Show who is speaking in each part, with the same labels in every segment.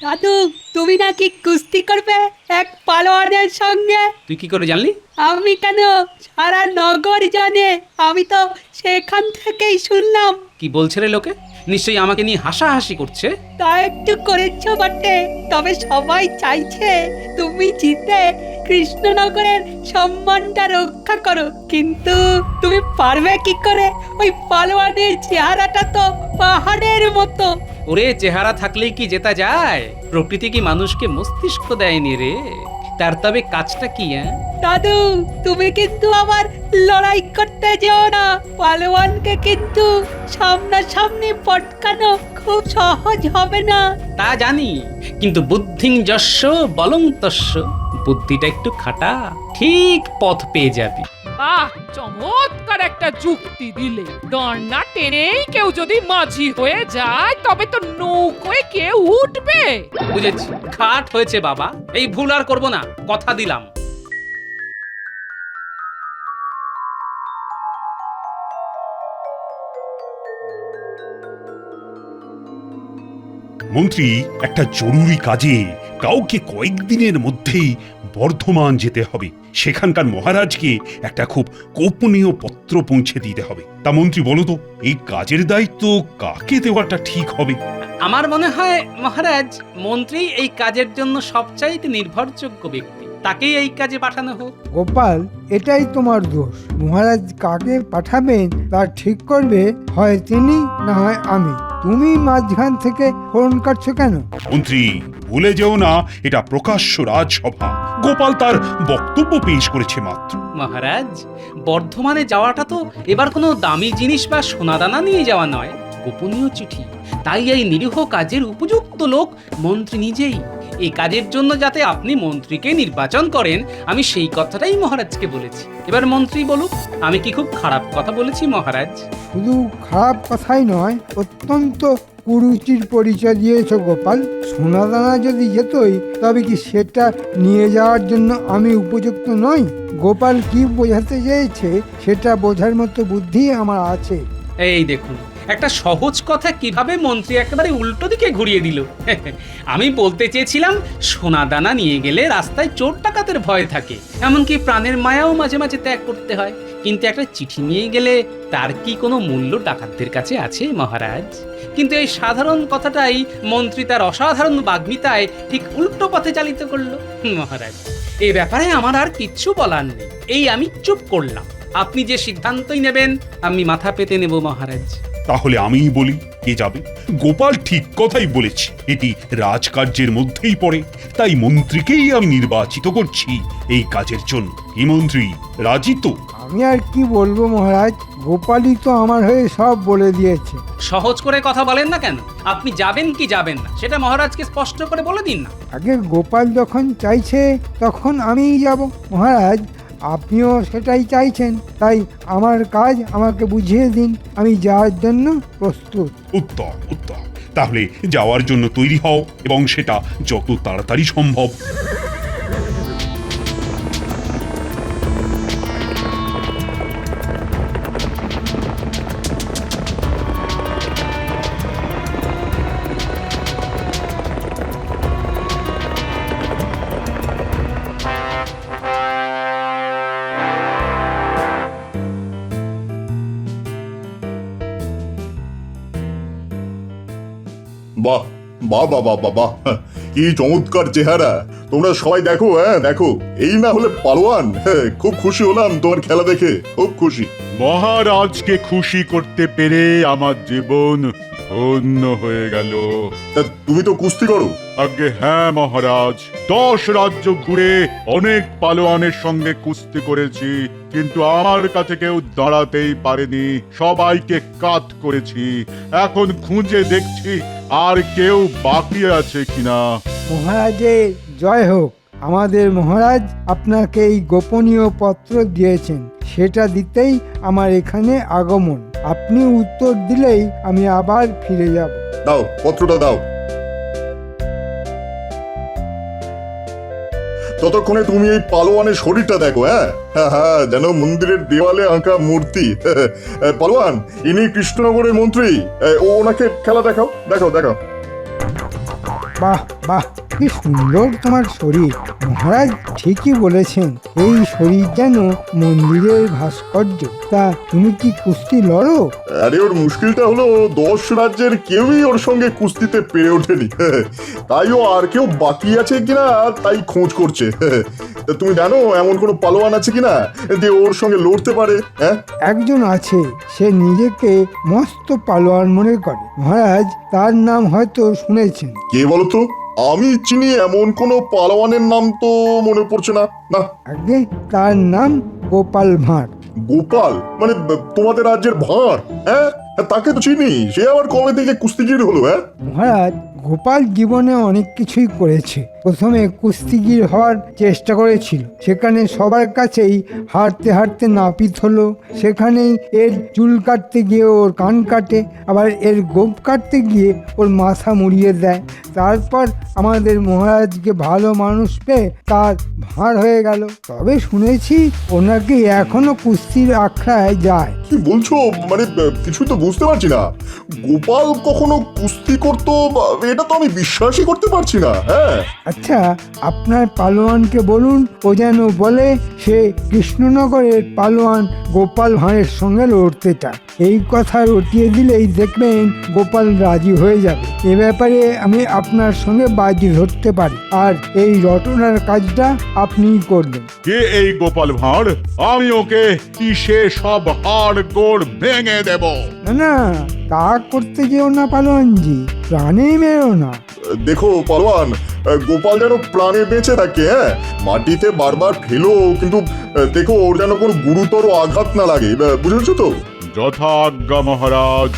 Speaker 1: দাদু, তুমি নাকি কুস্তি করবে এক পালোয়ানের সঙ্গে?
Speaker 2: তুই কি করে জানলি?
Speaker 1: আমি কেন, সারা নগর জানে। আমি তো সেখান থেকেই শুনলাম।
Speaker 2: কি বলছে রে লোকে? নিশ্চয়ই আমাকে নিয়ে হাসাহাসি করছে।
Speaker 1: তা একটু করেছ বটে, তবে সবাই চাইছে তুমি জিতে কৃষ্ণনগরের সম্মানটা রক্ষা করো। কিন্তু তুমি পারবে কি করে? ওই পালোয়ানের চেহারাটা তো পাহাড়ের মতো।
Speaker 2: ওরে, চেহারা থাকলেই কি জেতা যায়? প্রকৃতি কি মানুষকে মস্তিষ্ক দেয়নি রে? তার তবে কাজটা কি?
Speaker 1: দাদু, তুমি কিন্তু আবার লড়াই করতে যেও না। পালোয়ানকে কিন্তু সামনাসামনি পটকানো খুব সহজ হবে না।
Speaker 2: তা জানি, কিন্তু বুদ্ধিং যস্য বলং তস্য। বুদ্ধিটা একটু খাটা, ঠিক পথ পেয়ে যাবি।
Speaker 3: বাহ, চমৎকার একটা যুক্তি দিলে। দড়না টেনেই কেউ যদি মাঝি হয়ে যায় তবে তো নৌকোয় কেউ উঠবে।
Speaker 2: বুঝেছি, খাট হয়েছে বাবা। এই ভুল আর করবো না, কথা দিলাম।
Speaker 4: মন্ত্রী, একটা জরুরি কাজে কাউকে কয়েকদিনের মধ্যেই বর্ধমান যেতে হবে। সেখানকার মহারাজকে একটা খুব গোপনীয় পত্র পৌঁছে দিতে হবে। তা মন্ত্রী, বলো তো, এই কাজের দায়িত্ব কাকে দেওয়াটা ঠিক হবে?
Speaker 2: আমার মনে হয় মহারাজ, মন্ত্রী এই কাজের জন্য সবচাইতে নির্ভরযোগ্য ব্যক্তি। তাকেই এই কাজে পাঠানো হোক।
Speaker 5: গোপাল, এটাই তোমার দোষ। মহারাজ কাকে পাঠাবেন তা ঠিক করবে হয় তিনি, না হয় আমি। তুমি মাঝখান থেকে ফোন কাটছো কেন?
Speaker 4: মন্ত্রী, ভুলে যেও না, এটা প্রকাশ্য রাজসভা। গোপাল তার বক্তব্য পেশ করেছে মাত্র।
Speaker 2: মহারাজ, বর্ধমানে যাওয়াটা তো এবার কোনো দামি জিনিস বা সোনাদানা নিয়ে যাওয়া নয়, গোপনীয় চিঠি। তাই এই নিরীহ কাজের উপযুক্ত লোক মন্ত্রী নিজেই। এই কাজের জন্য যাতে আপনি মন্ত্রীকে নির্বাচন করেন, আমি সেই কথাটাই মহারাজকে বলেছি। এবার মন্ত্রী বলুক, আমি কি খুব খারাপ কথা বলেছি মহারাজ?
Speaker 5: শুধু খারাপ কথাই নয়, অত্যন্ত কুরুচির পরিচয় দিয়েছ গোপাল। সোনাদানা যদি যেতই, তবে কি সেটা নিয়ে যাওয়ার জন্য আমি উপযুক্ত নই? গোপাল কি বোঝাতে চেয়েছে সেটা বোঝার মতো বুদ্ধি আমার আছে।
Speaker 2: এই দেখুন, একটা সহজ কথা কিভাবে মন্ত্রী একেবারে উল্টো দিকে ঘুরিয়ে দিল। আমি বলতে চেয়েছিলাম, সোনাদানা নিয়ে গেলে রাস্তায় চোর ডাকাতের ভয় থাকে, এমনকি প্রাণের মায়াও মাঝে মাঝে ত্যাগ করতে হয়। কিন্তু একটা চিঠি নিয়ে গেলে তার কি কোনো মূল্য ডাকাতদের কাছে আছে মহারাজ? কিন্তু এই সাধারণ কথাটাই মন্ত্রী তার অসাধারণ বাগ্মিতায় ঠিক উল্টো পথে চালিত করলো। মহারাজ, এই ব্যাপারে আমার আর কিচ্ছু বলার নেই। এই আমি চুপ করলাম। আপনি যে সিদ্ধান্তই নেবেন আমি মাথা পেতে নেব মহারাজ।
Speaker 4: তাহলে আমিই বলি, কে যাবে? গোপাল ঠিক কথাই বলেছে, এটি রাজকার্যের মধ্যেই পড়ে। তাই মন্ত্রীকেই আমি নির্বাচিত করছি এই কাজের জন্য। কি মন্ত্রী, রাজি তো?
Speaker 5: আমি আর কি বলবো মহারাজ, গোপালই তো আমার হয়ে সব বলে দিয়েছে।
Speaker 2: সহজ করে কথা বলেন না কেন? আপনি যাবেন কি যাবেন না সেটা মহারাজকে স্পষ্ট করে বলে দিন না।
Speaker 5: আগে গোপাল যখন চাইছে তখন আমিই যাব। মহারাজ, আপনিও সেটাই চাইছেন, তাই আমার কাজ আমাকে বুঝিয়ে দিন, আমি যাওয়ার জন্য প্রস্তুত।
Speaker 4: উত্তম উত্তম। তাহলে যাওয়ার জন্য তৈরি হও, এবং সেটা যত তাড়াতাড়ি সম্ভব।
Speaker 6: বাহ বাহ বাহ বাহ বাহ বাহ, কি চমৎকার চেহারা! তোমরা সবাই দেখো, দেখো, এই না হলে পালোয়ান। খুব খুশি হলাম তোমার খেলা দেখে, খুব খুশি।
Speaker 7: মহারাজকে খুশি করতে পেরে আমার জীবন ধন্য হয়ে গেল।
Speaker 6: তা তুমি তো কুস্তি করো?
Speaker 7: আগে হ্যাঁ মহারাজ, 10 রাজ্য ঘুরে অনেক পালোয়ানের সঙ্গে কুস্তি করেছি, কিন্তু আমার কাছে কেউ দাঁড়াতেই পারেনি। সবাইকে কাত করেছি। এখন খুঁজে দেখছি আর কেউ বাকি আছে কিনা।
Speaker 5: মহারাজের জয় হোক। আমাদের মহারাজ আপনাকে এই গোপনীয় পত্র দিয়েছেন, সেটা দিতেই আমার এখানে আগমন। আপনি উত্তর দিলেই আমি আবার ফিরে যাব।
Speaker 6: দাও, পত্রটা দাও। ততক্ষণে তুমি এই পালোয়ানের শরীরটা দেখো। হ্যাঁ, যেন মন্দিরের দেওয়ালে আঁকা মূর্তি। পালোয়ান, ইনি কৃষ্ণনগরের মন্ত্রী। ওনাকে খেলা দেখাও, দেখাও দেখাও।
Speaker 5: বাহ বাহ, কি সুন্দর তোমার শরীর। মহারাজ ঠিকই বলেছেন, এই শরীর যেন মন্দিরের ভাস্কর্য। তা তুমি কি কুস্তি লড়ো?
Speaker 6: আরে ওর মুশকিলটা হলো 10 রাজ্যের কেউই ওর সঙ্গে কুস্তিতে পেরে ওঠেনি। তাই ও আর কেউ বাকি আছে কিনা তাই খোঁজ করছে। তা তুমি জানো এমন কোনো পালোয়ান আছে কিনা যে ওর সঙ্গে লড়তে পারে? হ্যাঁ,
Speaker 5: একজন আছে, সে নিজেকে মস্ত পালোয়ান মনে করে। মহারাজ, তার নাম হয়তো শুনেছেন।
Speaker 6: কে বলতো? আমি চিনি এমন কোনো পালোয়ানের নাম তো মনে পড়ছে না। না,
Speaker 5: আগে তার নাম গোপাল ভাঁড়।
Speaker 6: গোপাল মানে তোমাদের রাজ্যের ভাঁড়? হ্যাঁ, তাকে তো চিনি। সে আবার কবে থেকে কুস্তিগির হলো? হ্যাঁ,
Speaker 5: মহারাজ, গোপাল জীবনে অনেক কিছুই করেছে। প্রথমে কুস্তিগির হওয়ার চেষ্টা করেছিল, সেখানে সবার কাছেই হারতে হারতে নাপিত হলো। সেখানেই এর চুল কাটতে গিয়ে ওর কান কাটে, আবার এর গোপ কাটতে গিয়ে ওর মাথা মুড়িয়ে দেয়। তারপর আমাদের মহারাজকে ভালো মানুষ পেয়ে তার ভাঁড় হয়ে গেল। তবে শুনেছি ওনাকে এখনো কুস্তির আখড়ায় যায়।
Speaker 6: কি বলছো? মানে কিছু তো বুঝতে পারছি না। গোপাল কখনো কুস্তি করতো এটা তো আমি বিশ্বাসই করতে পারছি না। হ্যাঁ,
Speaker 5: আচ্ছা, আপনার পালোয়ানকে বলুন ও যেন বলে সে কৃষ্ণনগরের পালোয়ান গোপাল ভাঁড়ের সঙ্গে লড়তে চায়। এই কথা রটিয়ে দিলেই দেখবেন গোপাল রাজি হয়ে যাবে। এ ব্যাপারে আমি আপনার সঙ্গে বাজি ধরতে পারি, আর এই রটনার কাজটা আপনিই করবেন।
Speaker 7: কে এই গোপাল ভাঁড়? আমি ওকে কিসে সব হাড় গোড় ভেঙে দেব।
Speaker 5: না না, তা করতে যেও না পালোয়ানজি, প্রাণে মেরো না।
Speaker 6: দেখো পালোয়ান, গোপাল যেন প্রাণে বেঁচে থাকে। হ্যাঁ, মাটিতে বারবার ফেলো, কিন্তু দেখো ওর যেন কোনো গুরুতর আঘাত না লাগে। বুঝেছো তো?
Speaker 7: যথাজ্ঞা মহারাজ।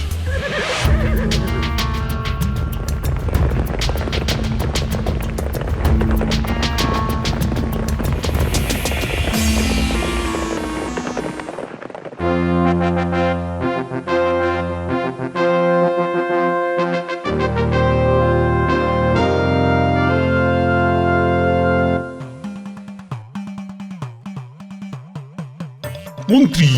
Speaker 4: মন্ত্রী,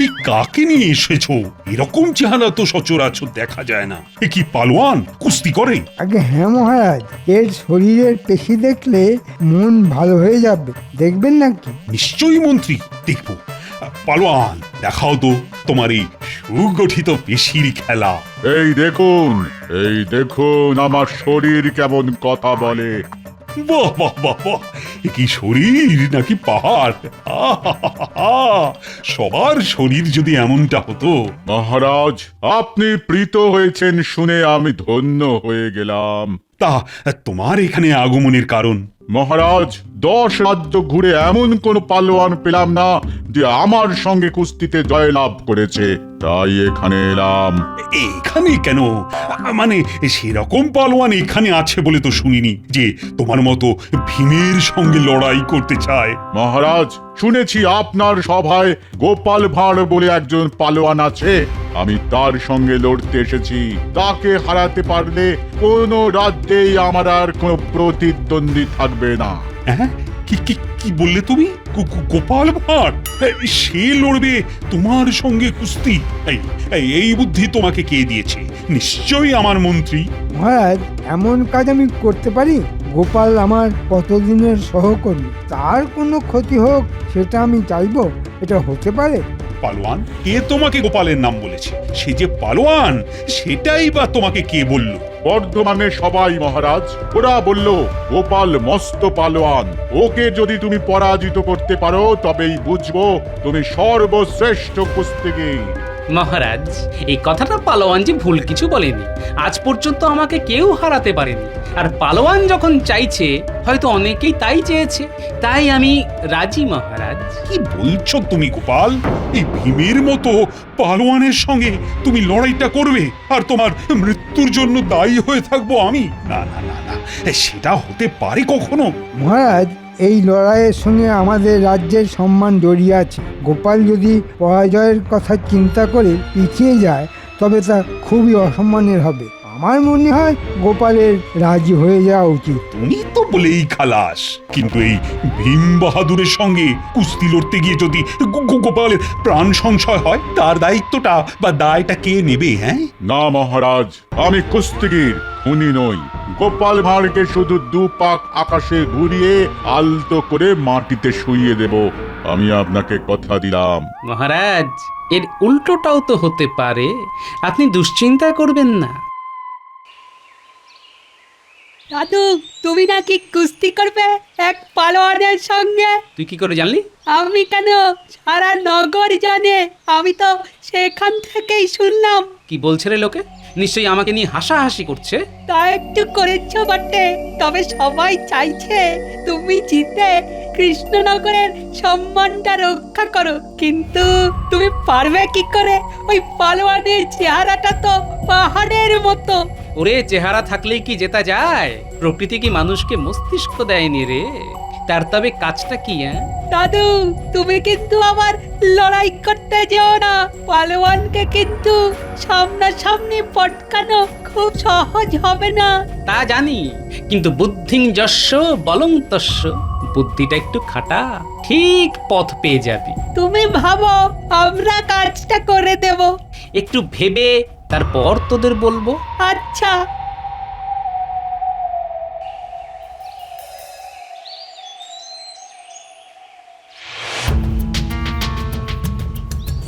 Speaker 4: এই কাকে নিয়ে এসেছো? এরকম চেহারা তো সচরাচর দেখা যায় না। এ কি পালোয়ান? কুস্তি করে?
Speaker 5: আগে হ্যাঁ মহারাজ, এর শরীরের পেশি দেখলে মন ভালো হয়ে যাবে, দেখবেন নাকি?
Speaker 4: নিশ্চয়ই মন্ত্রী, দেখবো। পালোয়ান, দেখাও তো তোমার এই সুগঠিত পেশির খেলা।
Speaker 7: এই দেখুন আমার শরীর কেমন কথা বলে।
Speaker 4: বাহ বাহ বাহ বাহ, এ কি শরীর নাকি পাহাড়! আহাহাহা, সবার শরীর যদি এমনটা হতো।
Speaker 7: মহারাজ, আপনি প্রীত হয়েছেন শুনে আমি ধন্য হয়ে গেলাম।
Speaker 4: তা তোমার এখানে আগমনের কারণ?
Speaker 7: মহারাজ, 10 রাজ্য ঘুরে এমন কোন পালোয়ান পেলাম না যে আমার সঙ্গে কুস্তিতে জয়লাভ করেছে, তাই এখানে এলাম।
Speaker 4: এখানে কেন? মানে সেরকম পালোয়ান এখানে আছে বলে তো শুনিনি যে তোমার মতো ভীমের সঙ্গে লড়াই করতে চায়।
Speaker 7: মহারাজ, শুনেছি আপনার সভায় গোপাল ভাঁড় বলে একজন পালোয়ান আছে। আমি তার সঙ্গে লড়তে এসেছি। তাকে হারাতে পারলে কোনো রাজ্যেই আমার আর কোনো প্রতিদ্বন্দ্বী থাকবে না।
Speaker 4: হ্যাঁ, কি কি কি বললে তুমি? গোপাল ভাঁড় সে লড়বে তোমার সঙ্গে কুস্তি? এই বুদ্ধি তোমাকে কে দিয়েছে? নিশ্চয়ই আমার মন্ত্রী।
Speaker 5: মহারাজ, এমন কাজ আমি করতে পারি? গোপাল আমার কতদিনের সহকর্মী, তার কোনো ক্ষতি হোক সেটা আমি চাইবো? এটা হতে পারে?
Speaker 4: পালোয়ান, কে তোমাকে গোপালের নাম বলেছে? সে যে পালোয়ান সেটাই বা তোমাকে কে বলল?
Speaker 7: বর্ধমানে সবাই মহারাজ, ওরা বলল গোপাল মস্ত পালোয়ান। ওকে যদি তুমি পরাজিত করতে পারো তবেই বুঝবো তুমি সর্বশ্রেষ্ঠ কুস্তিগীর।
Speaker 2: মহারাজ, এই কথাটা পালোয়ানজি ভুল কিছু বলেনি। আজ পর্যন্ত আমাকে কেউ হারাতে পারেনি। আর পালোয়ান যখন চাইছে, হয়তো অনেকেই তাই চেয়েছে, তাই আমি রাজি মহারাজ।
Speaker 4: কি বলছো তুমি গোপাল? এই ভীমের মতো পালোয়ানের সঙ্গে তুমি লড়াইটা করবে আর তোমার মৃত্যুর জন্য দায়ী হয়ে থাকবো আমি? না না না না, সেটা হতে পারে কখনো?
Speaker 5: মহারাজ, এই লড়াইয়ের সঙ্গে আমাদের রাজ্যের সম্মান জড়িয়ে আছে। গোপাল যদি পরাজয়ের কথা চিন্তা করে পিছিয়ে যায় তবে তা খুবই অসম্মানের হবে। আমার মনে হয় গোপালের রাজি হয়ে যাওয়া উচিত।
Speaker 4: তুমি তো বলেই খালাস, কিন্তু এই ভীম বাহাদুরের সঙ্গে কুস্তি লড়তে গিয়ে যদি গোপালের প্রাণ সংশয় হয়, তার দায়িত্বটা বা দায়টা কে নেবে? হ্যাঁ,
Speaker 7: না মহারাজ, আমি কুস্তিগীর, খুনি নই। গোপাল ভাঁড়কে শুধু 2 পাক আকাশে ঘুরিয়ে আলতো করে মাটিতে শুইয়ে দেব। আমি আপনাকে কথা দিলাম।
Speaker 2: মহারাজ, এর উল্টোটাও তো হতে পারে, আপনি দুশ্চিন্তা করবেন না।
Speaker 1: দাদু, তুমি নাকি কুস্তি করবে এক পালোয়ানের সঙ্গে?
Speaker 2: তুই কি করে জানলি?
Speaker 1: আমি কেন, সারা নগর জানে। আমি তো সেখান থেকেই শুনলাম।
Speaker 2: কি বলছে রে লোকে? নিশ্চয়ই আমাকে নিয়ে হাসাহাসি করছে।
Speaker 1: তা একটু করেছ বটে, তবে সবাই চাইছে তুমি জিতে কৃষ্ণনগরের সম্মানটা রক্ষা করো। কিন্তু তুমি পারবে কি করে? ওই পালোয়ানের চেহারাটা তো পাহাড়ের মতো।
Speaker 2: ওরে, চেহারা থাকলেই কি জেতা যায়? প্রকৃতি কি মানুষকে মস্তিষ্ক দেয়নি রে? তার তবে কাজটা কি?
Speaker 1: দাদু, তুমি কিন্তু আবার লড়াই করতে যেও না। পালোয়ানকে কিন্তু সামনাসামনি পটকানো খুব সহজ হবে না।
Speaker 2: তা জানি, কিন্তু বুদ্ধিং যস্য বলং তস্য। বুদ্ধিটা একটু খাটা, ঠিক পথ পেয়ে যাবি।
Speaker 1: তুমি ভাবো, আমরা কাজটা করে দেব।
Speaker 2: একটু ভেবে তারপর তোদের বলবো।
Speaker 1: আচ্ছা।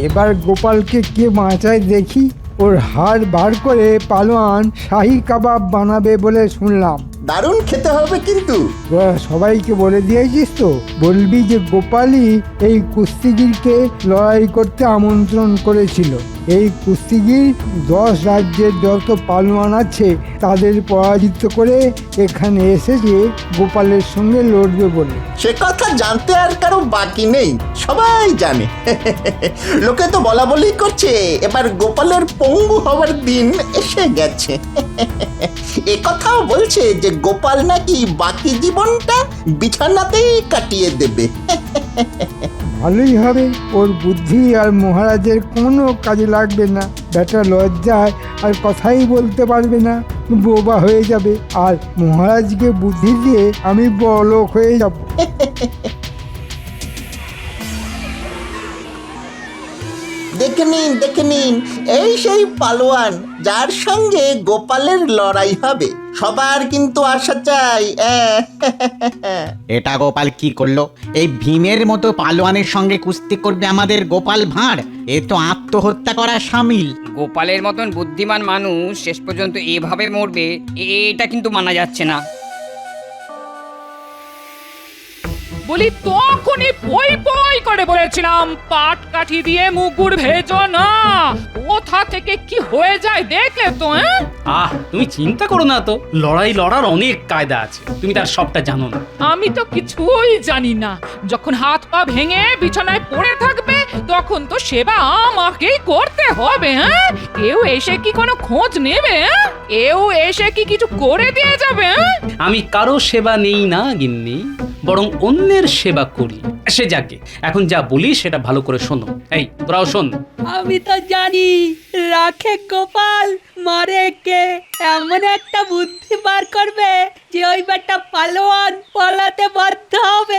Speaker 5: এবার গোপালকে কে বাঁচায় দেখি। ওর হাড় বার করে পালোয়ান শাহী কাবাব বানাবে বলে শুনলাম।
Speaker 8: দারুণ খেতে হবে কিন্তু।
Speaker 5: তোরা সবাইকে বলে দিয়েছিস তো? বলবি যে গোপালই এই কুস্তিগিরকে লড়াই করতে আমন্ত্রণ করেছিল। এই কুস্তিগির 10 রাজ্যের যত পালোয়ান আছে তাদের পরাজিত করে এখানে এসেছে গোপালের সঙ্গে লড়বে বলে।
Speaker 8: সে কথা জানতে আর কারো বাকি নেই, সবাই জানে। লোকে তো বলা বলি করছে এবার গোপালের পঙ্গু হওয়ার দিন এসে গেছে। এ কথাও বলছে যে গোপাল নাকি বাকি জীবনটা বিছানাতেই কাটিয়ে দেবে।
Speaker 5: ভালোই হবে, ওর বুদ্ধি আর মহারাজের কোনো কাজে লাগবে না। বেটা লজ্জায় আর কথাই বলতে পারবে না, বোবা হয়ে যাবে। আর মহারাজকে বুদ্ধি দিয়ে আমি বড়লোক হয়ে যাব।
Speaker 8: দেখে নিন, এই সেই পালোয়ান যার সঙ্গে গোপালের লড়াই হবে। সবার কিন্তু আশা চাই।
Speaker 9: এটা গোপাল কি করলো? এই ভীমের মতো পালোয়ানের সঙ্গে কুস্তি করবে আমাদের গোপাল ভাঁড়? এ তো আত্মহত্যা করা সামিল।
Speaker 10: গোপালের মতন বুদ্ধিমান মানুষ শেষ পর্যন্ত এভাবে মরবে, এটা কিন্তু মানা যাচ্ছে না।
Speaker 3: বলি তখনই পই পই করে বলেছিলাম পাট কাঠি দিয়ে মুগুর ভেজো না। কোথা থেকে কি হয়ে যায় দেখলে তো?
Speaker 2: তুমি চিন্তা করো না তো, লড়ার অনেক কায়দা আছে, তুমি তার সবটা জানো না।
Speaker 3: আমি তো কিছুই জানি না। যখন হাত পা ভেঙে বিছানায় পড়ে থাকবে তখন তো সেবা আমাকেই করতে হবে। কেউ এসে কি কোনো খোঁজ নেবে? কেউ এসে কি কিছু করে দিয়ে যাবে?
Speaker 2: আমি কারো সেবা নেই না গিন্নি, বরং অন্যের সেবা করি। সে যাকে, এখন যা বলি সেটা ভালো করে শোনো। এই তোরাও শোন।
Speaker 1: আমি তো জানি রাখে গোপাল, মারে কে। এমন একটা বুদ্ধি বার করবে যে ওই বেটা পালোয়ান পালাতে বাধ্য হবে।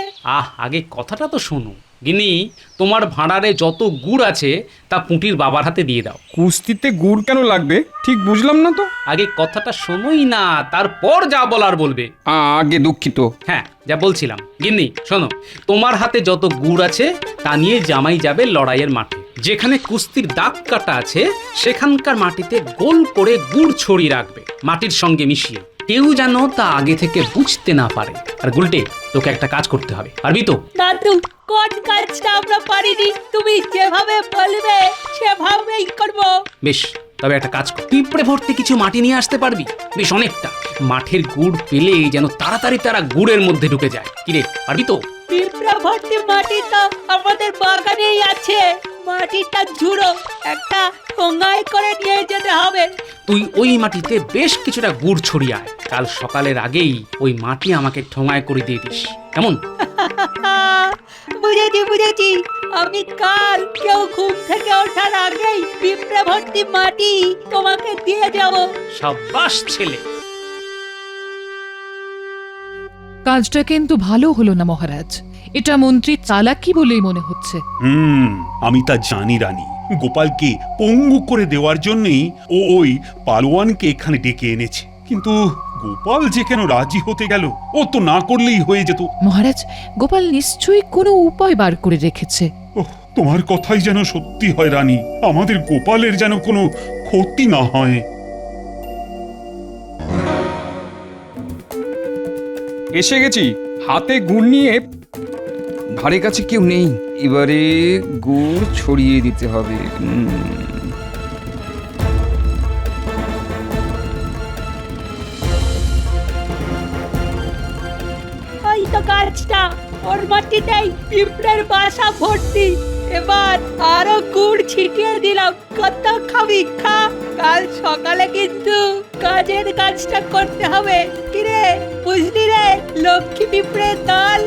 Speaker 2: আগে কথাটা তো শোনো। গিন্নি, তোমার ভাঁড়ারে যত গুড় আছে তা পুঁটির বাবার হাতে দিয়ে দাও।
Speaker 11: কুস্তিতে গুড় কেন লাগবে ঠিক বুঝলাম না তো।
Speaker 2: আগে কথাটা শোনোই না, তারপর যা বলার বলবে।
Speaker 11: আগে দুঃখিত।
Speaker 2: হ্যাঁ, যা বলছিলাম। গিন্নি শোনো, তোমার হাতে যত গুড় আছে তা নিয়ে জামাই যাবে লড়াইয়ের মাঠে। যেখানে কুস্তির দাগ কাটা আছে সেখানকার মাটিতে গোল করে গুড় ছড়িয়ে রাখবে, মাটির সঙ্গে মিশিয়ে। কেউ যেন তা আগে থেকে বুঝতে না পারে। আর গুলটে, তোকে একটা কাজ করতে হবে, পারবি তো?
Speaker 1: দাদু, কোন কাজটা আমরা পারিনি? তুমি যেভাবে বলবে সেভাবেই করব।
Speaker 2: বেশ, তবে একটা কাজ কর, পিঁপড়ে ভর্তি কিছু মাটি নিয়ে আসতে পারবি? বেশ অনেকটা। মাঠের গুড় পেলে যেন তাড়াতাড়ি তারা গুড়ের মধ্যে ঢুকে যায়। কিরে, পারবি তো?
Speaker 1: পিঁপড়া ভর্তি মাটি তো আমাদের বাগানেই আছে। মাটিটা ঝুড়ো, একটা ঠোঙায় করে নিয়ে যেতে হবে।
Speaker 2: তুই ওই মাটিতে বেশ কিছুটা গুড় ছড়িয়ে আয়। কাল সকালের আগেই ওই মাটি আমাকে ঠোঙায় করে দিয়ে দিস, কেমন?
Speaker 1: বুঝেছি। আমি কাল কেউ ঘুম থেকে ওঠার আগেই পিঁপড়া ভর্তি মাটি তোমাকে দিয়ে যাব।
Speaker 2: সাব্বাস ছেলে।
Speaker 3: কাজটা কিন্তু ভালো হলো না মহারাজ। এটা মন্ত্রী চালাকি বলেই মনে হচ্ছে।
Speaker 4: আমি তা জানি রানী। গোপালকে পঙ্গু করে দেওয়ার জন্যই ও ওই পালোয়ানকে এখানে ডেকে এনেছে। কিন্তু গোপাল যে কেন রাজি হতে গেল? ও তো না করলেই হয়ে যেত।
Speaker 3: মহারাজ, গোপাল নিশ্চয়ই কোনো উপায় বার করে রেখেছে।
Speaker 4: ওহ, তোমার কথাই যেন সত্যি হয় রানী, আমাদের গোপালের যেন কোনো ক্ষতি না হয়।
Speaker 11: এসে গেছি, হাতে গুড় নিয়ে। ধারে কাছে কেউ নেই, এবারে গুড় ছড়িয়ে দিতে হবে।
Speaker 1: ওই তো গাছটা, ওর মাটিতেই পিঁপড়ের বাসা ভর্তি। এবার আরো গুড় ছিটিয়ে দিলাম, কত খাবি খা। কাল সকালে কিন্তু কাজের কাজটা করতে হবে। কিরে, বুঝলি রে লক্ষ্মী পিঁপড়ের দল?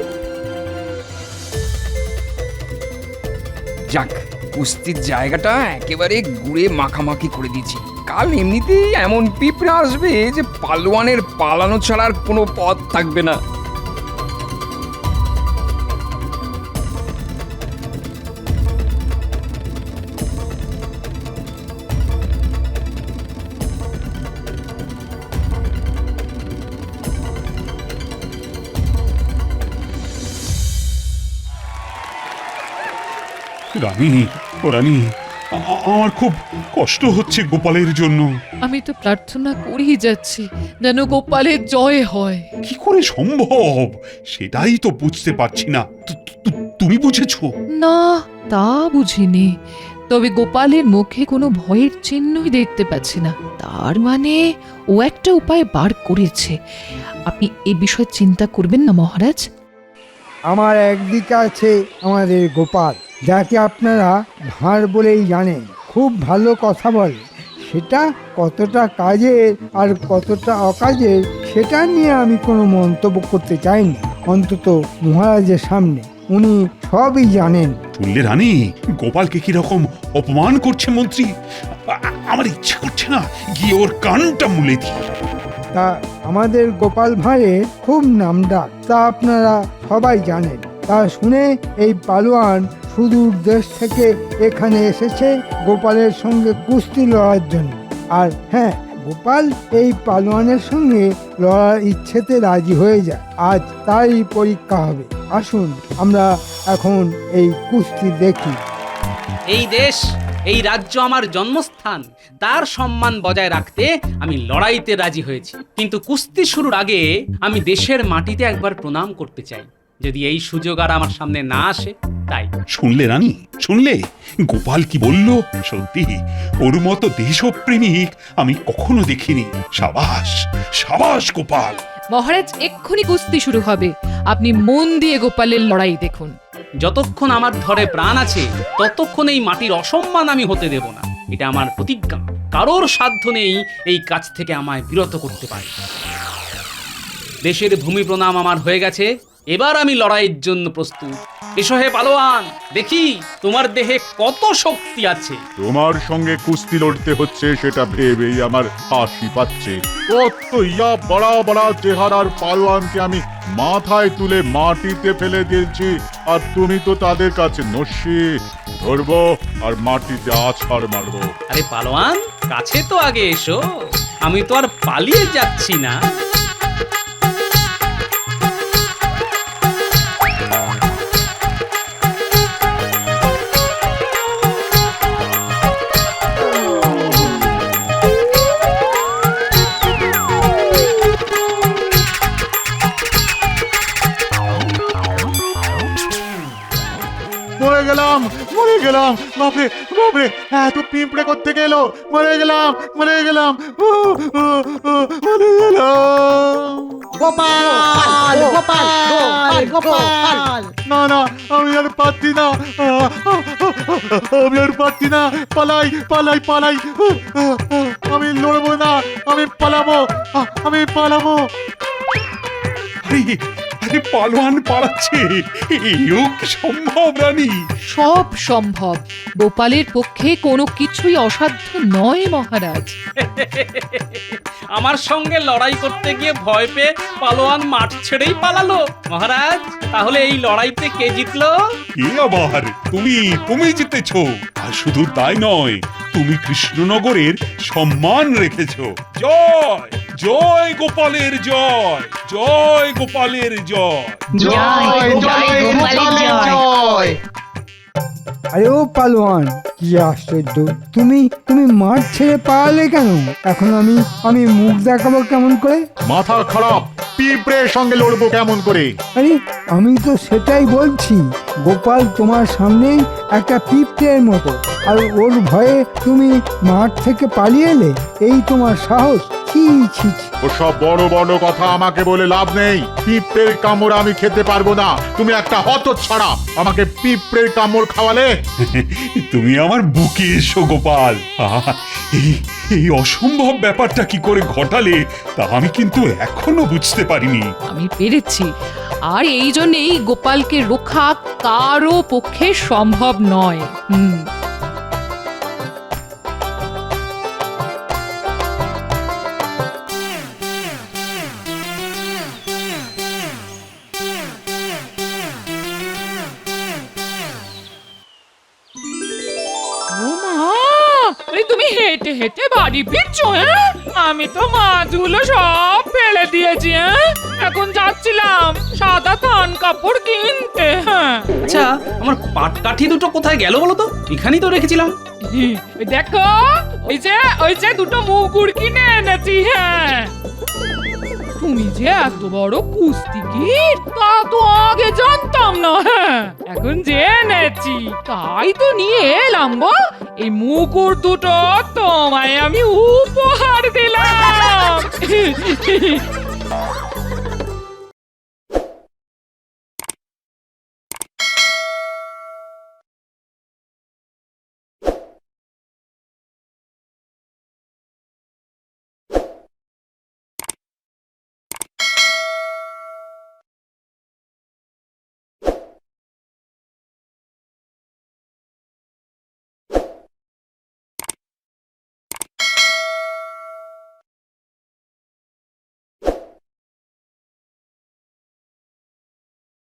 Speaker 11: যাক, কুস্তির জায়গাটা একেবারে গুড়ে মাখামাখি করে দিয়েছি। কাল এমনিতেই এমন পিঁপড়ে আসবে যে পালোয়ানের পালানো ছাড়ার কোনো পথ থাকবে না।
Speaker 4: রানী, ও রানী, আমার খুব কষ্ট হচ্ছে গোপালের জন্য।
Speaker 3: আমি তো প্রার্থনা করেই যাচ্ছি যেন গোপালের জয় হয়।
Speaker 4: কি করে সম্ভব সেটাই তো বুঝতে পারছি না। তুমি বুঝেছো?
Speaker 3: না, তা বুঝিনি। তবে গোপালের মুখে কোনো ভয়ের চিহ্নই দেখতে পাচ্ছি না। তার মানে ও একটা উপায় বার করেছে। আপনি এ বিষয়ে চিন্তা করবেন না মহারাজ।
Speaker 5: আমার একদিকে আছে আমাদের গোপাল, যাকে আপনারা ভাঁড় বলেই জানেন। খুব ভালো কথা বলে। সেটা কতটা কাজের আর কতটা অকাজের সেটা নিয়ে আমি কোনো মন্তব্য করতে চাই না, অন্তত মহারাজের সামনে। উনি সবই জানেন।
Speaker 4: শুনলে রানী, গোপালকে কিরকম অপমান করছে মন্ত্রী। আমার ইচ্ছে করছে না গিয়ে ওর কানটা মুলে দিই।
Speaker 5: তা আমাদের গোপাল ভাঁড়ের খুব নামডাক, তা আপনারা সবাই জানেন। তা শুনে এই পালোয়ান সুদূর দেশ থেকে এখানে এসেছে গোপালের সঙ্গে কুস্তি লড়ার জন্য। আর হ্যাঁ, গোপাল এই পালোয়ানের সঙ্গে লড়ার ইচ্ছেতে রাজি হয়ে যায়। আজ তারই পরীক্ষা হবে। আসুন আমরা এখন এই কুস্তি দেখি।
Speaker 2: এই দেশ, এই রাজ্য আমার জন্মস্থান, তার সম্মান বজায় রাখতে আমি লড়াইতে রাজি হয়েছি। কিন্তু কুস্তি শুরুর আগে আমি দেশের মাটিতে একবার প্রণাম করতে চাই। যদি এই সুযোগ আর আমার সামনে না আসে তাই।
Speaker 4: শুনলে রানী, শুনলে গোপাল কি বলল? সত্যি ওর মতো দেশপ্রেমিক আমি কখনো দেখিনি। সাবাস, সাবাস গোপাল।
Speaker 3: মহারাজ, এক্ষুনি কুস্তি শুরু হবে। আপনি মন দিয়ে গোপালের লড়াই দেখুন।
Speaker 2: যতক্ষণ আমার ধরে প্রাণ আছে ততক্ষণ এই মাটির অসম্মান আমি হতে দেব না। এটা আমার প্রতিজ্ঞা। কারোর সাধ্য নেই এই কাজ থেকে আমায় বিরত করতে পারে। দেশের ভূমি প্রণাম আমার হয়ে গেছে, এবার আমি লড়াইয়ের জন্য প্রস্তুত। এসো হে পালোয়ান, দেখি তোমার দেহে কত শক্তি আছে।
Speaker 7: তোমার সঙ্গে কুস্তি লড়তে হচ্ছে সেটা ভেবেই আমার হাসি পাচ্ছে। কত ইয়া বড়া বড়া চেহারার পালোয়ানকে আমি মাথায় তুলে মাটিতে ফেলে দিয়েছি, আর তুমি তো তাদের কাছে নস্যি। ধরবো আর মাটিতে আছাড় মারবো।
Speaker 2: আরে পালোয়ান, কাছে তো আগে এসো, আমি তো আর পালিয়ে যাচ্ছি না।
Speaker 7: মরে গেলাম, মরে গেলাম, বাপরে বাপরে, এত পিঁপড়ে করতে গেল। মরে গেলাম, মরে গেলাম, মরে গেলাম।
Speaker 9: গোপাল, গোপাল, গোপাল।
Speaker 7: না না, আমি আর পারছি না, আমি আর পারছি না। পালাই পালাই পালাই, আমি লড়বো না, আমি পালাবো, আমি পালাবো।
Speaker 4: আরে পালোয়ান পালাচ্ছে, এও কি সম্ভব রানী?
Speaker 3: সব সম্ভব। গোপালের পক্ষে কোনো কিছুই অসাধ্য নয় মহারাজ।
Speaker 2: আমার সঙ্গে লড়াই করতে গিয়ে ভয় পেয়ে পালোয়ান মাঠ ছেড়েই পালালো। মহারাজ, তাহলে এই লড়াইতে কে জিতলো?
Speaker 4: এ আবার তুমি জিতেছো। আর শুধু তাই নয়, তুমি কৃষ্ণনগরের সম্মান রেখেছো। জয় জয় গোপালের জয়, জয় গোপালের জয়।
Speaker 5: জয় জয় গোপালের জয়। আরে ও পালোয়ান, কি আশ্চর্য, তুমি তুমি মাঠ ছেড়ে পালালে কেন? এখন আমি মুখ দেখাবো কেমন করে?
Speaker 7: মাথা খারাপ, পিঁপড়ের সঙ্গে লড়বো কেমন করে?
Speaker 5: আরে আমি তো সেটাই বলছি, গোপাল তোমার সামনেই একটা পিঁপড়ের মতো, আর ওর ভয়ে তুমি মাঠ থেকে পালিয়ে এলে, এই তোমার সাহস? ছি ছি ছি।
Speaker 7: ওসব বড় বড় কথা আমাকে বলে লাভ নেই। পিঁপড়ের কামড় আমি খেতে পারবো না। তুমি একটা হতচ্ছাড়া, আমাকে পিঁপড়ের কামড় খাওয়ালে?
Speaker 4: তুমি আমার বুকে এসো গোপাল। এই অসম্ভব ব্যাপারটা কি করে ঘটালে তা আমি কিন্তু এখনো বুঝতে পারিনি।
Speaker 3: আমি পেরেছি, আর এই জন্যেই গোপালকে রক্ষা কারো পক্ষে সম্ভব নয়। তুমি হেঁটে হেঁটে বাড়ি ফিরছো? হ্যাঁ, আমি তো মাছগুলো সব ফেলে দিয়েছি। হ্যাঁ, এখন যাচ্ছিলাম সাদা থান কাপড় কিনতে। হ্যাঁ,
Speaker 2: আচ্ছা, আমার পাটকাঠি দুটো কোথায় গেল বলো তো? এখানেই তো রেখেছিলাম।
Speaker 3: দেখো, ওই যে দুটো মুগুর কিনে এনেছি। হ্যাঁ, তুমি যে এত বড় কুস্তিগীর তা তো আগে জানতাম না। হ্যাঁ, এখন জেনেছি, তাই তো নিয়ে এলাম গো। এই মুকুর দুটো তোমায় আমি উপহার দিলাম।